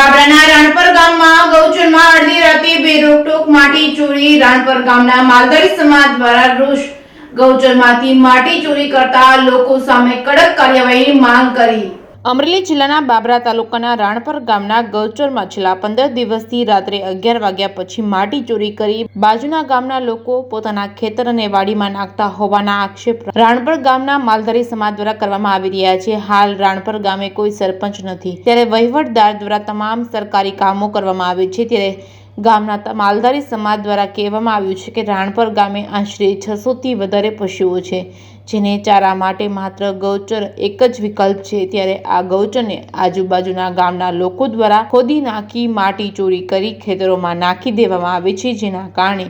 બાબરાના રાણપર ગામમાં ગૌચરમાં અડધી રાતે બેરોકટોક માટી ચોરી. રાણપર ગામના માલધારી સમાજ દ્વારા રોષ. ગૌચરમાંથી માટી ચોરી કરતા લોકો સામે કડક કાર્યવાહીની માંગ કરી. અમરેલી જિલ્લાના બાબરા તાલુકાના રાણપર ગામના ગૌચરમાં છેલ્લા 15 દિવસથી રાત્રે 11 વાગ્યા પછી માટી ચોરી કરી બાજુના ગામના લોકો પોતાના ખેતર અને વાડીમાં નાખતા હોવાના આક્ષેપ રાણપર ગામના માલધારી સમાજ દ્વારા કરવામાં આવી રહ્યા છે. હાલ રાણપર ગામે કોઈ સરપંચ નથી, ત્યારે વહીવટદાર દ્વારા તમામ સરકારી કામો કરવામાં આવે છે. ત્યારે ગામના માલધારી સમાજ દ્વારા કહેવામાં આવ્યું છે કે રાણપર ગામે આશરે 600 થી વધારે પશુઓ છે, જેને ચારા માટે માત્ર ગૌચર એક જ વિકલ્પ છે. ત્યારે આ ગૌચરને આજુબાજુના ગામના લોકો દ્વારા ખોદી નાખી માટી ચોરી કરી ખેતરોમાં નાખી દેવામાં આવે છે, જેના કારણે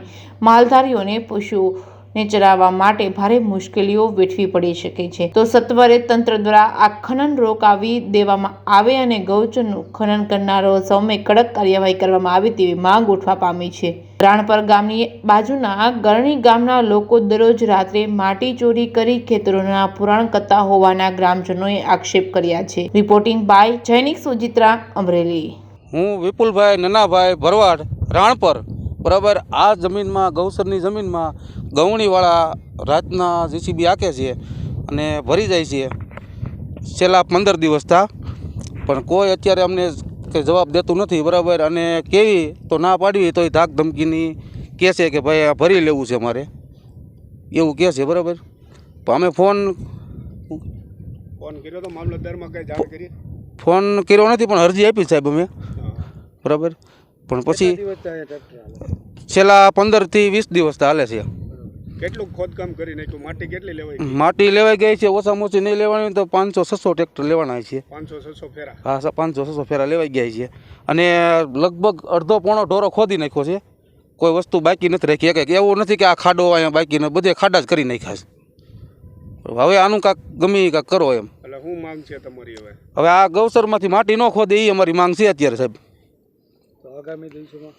માલધારીઓને પશુઓને ચરાવવા માટે ભારે મુશ્કેલીઓ વેઠવી પડી શકે છે. તો સત્વરે તંત્ર દ્વારા આ ખનન રોકાવી દેવામાં આવે અને ગૌચરનું ખનન કરનારો સામે કડક કાર્યવાહી કરવામાં આવે તેવી માંગ ઉઠવા પામી છે. રાણપર ગામની બાજુના ગરણી ગામના લોકો દરરોજ રાત્રે માટી ચોરી કરી ખેતરોના પુરાણ કરતા હોવાના ગ્રામજનોએ આક્ષેપ કર્યા છે. Reporting by Jainik Sujitra, Amreli. હું વિપુલભાઈ નનાભાઈ ભરવાડ, રાણપર. બરાબર, આ જમીનમાં ગૌસરની જમીનમાં ગવણીવાળા રાતના જીસીબી હાકે છે અને ભરી જાય છે છેલ્લા 15 દિવસથી, પણ કોઈ અત્યારે અમને કંઈ જવાબ દેતું નથી. બરાબર, અને કેવી તો ના પાડવી તો ધાક ધમકીની કહે છે કે ભાઈ આ ભરી લેવું છે મારે, એવું કહે છે. બરાબર, તો અમે ફોન કર્યો તો મામલતદારમાં કંઈ જાણ કરી? ફોન કર્યો નથી, પણ અરજી આપી સાહેબ અમે. બરાબર, પણ પછી છેલ્લા 15 થી 20 દિવસ હાલે છે. કેટલું ખોદકામ કરી નાખ્યું? માટી કેટલી લેવાઈ? માટી લેવાઈ ગઈ છે, ઓછામાં ઓછી નહીં લેવાની તો 500-600 ટ્રેક્ટર લેવાના છે. 500-600 ફેરા? હા, 500-600 ફેરા લેવાઈ ગયા છે. અને લગભગ અડધો પોણો ઢોરો ખોદી નાખ્યો છે, કોઈ વસ્તુ બાકી નથી રાખી. એક એવું નથી કે આ ખાડો અહીંયા બાકી નથી, બધે ખાડા જ કરી નાખ્યા છે. હવે આનું કાંક ગમે કાંક કરો એમ. એટલે શું માંગ છે તમારી? હવે આ ગૌસરમાંથી માટી ન ખોદે એ અમારી માંગ છે અત્યારે સાહેબ. આગામી દિવસોમાં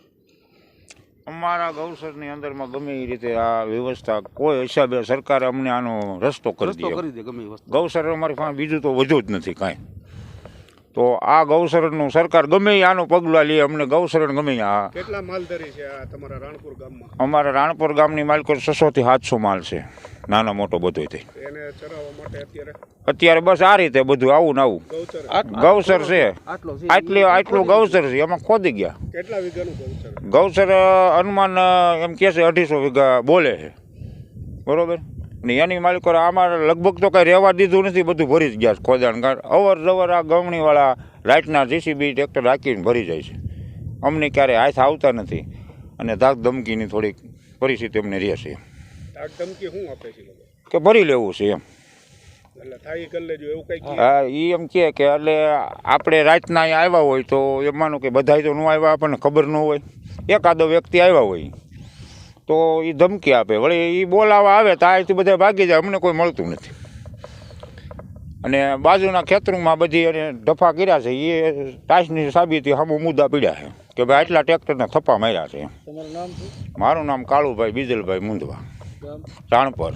અમારા ગૌસરની અંદરમાં ગમે એ રીતે આ વ્યવસ્થા કોઈ હિસાબે સરકારે અમને આનો રસ્તો કરી દે. ગૌસર અમારી પાસે બીજું તો વધુ જ નથી કાંઈ. તો આ ગૌસરનું સરકાર ગમે આનું પગલાં લે, અમને ગૌસરણ ગમે. આ કેટલા માલધારી છે આ તમારા રાણપુર ગામમાં? અમારા રાણપુર ગામની માલિકો 600 થી 700 માલ છે, નાનો મોટો બધો. એને ચરાવવા માટે અત્યારે બસ આ રીતે બધું આવું ને આવું ગૌસર છે. આટલું ગૌસર છે, એમાં ખોદી ગયા. કેટલા વીઘાનું ગૌસર? ગૌસર અનુમાન એમ કહે છે 250 વીઘા બોલે છે. બરોબર ને એની માલિકો આમાં લગભગ તો કાંઈ રહેવા દીધું નથી, બધું ભરી જ ગયા છે ખોદાણ. અવર જવર આ ગવણીવાળા રાતના જીસીબી ટ્રેક્ટર રાખીને ભરી જાય છે. અમને ક્યારેય હાથ આવતા નથી અને ધાક ધમકીની થોડીક પરિસ્થિતિ અમને રહે છે. ધાક ધમકી શું આપે છે? કે ભરી લેવું છે એમ. એટલે થાય કરી લેજો એવું કંઈ? હા, એ એમ કહે કે એટલે આપણે રાતના અહીંયા આવ્યા હોય તો એમ માનો કે બધાય તો ન આવ્યા, આપણને ખબર ન હોય, એકાદો વ્યક્તિ આવ્યા હોય તો એ ધમકી આપે. વળી એ બોલાવા આવે તો અહીંથી બધા ભાગી જાય, અમને કોઈ મળતું નથી. અને બાજુના ખેતરોમાં બધી એને ઢફા કર્યા છે, એ ટાઈસની સાબિતી સામુ મુદ્દા પીડ્યા છે કે ભાઈ આટલા ટ્રેક્ટરના થપ્પા માર્યા છે. તમારું નામ શું? મારું નામ કાળુભાઈ બીજલભાઈ મુંદવા, રાણપર.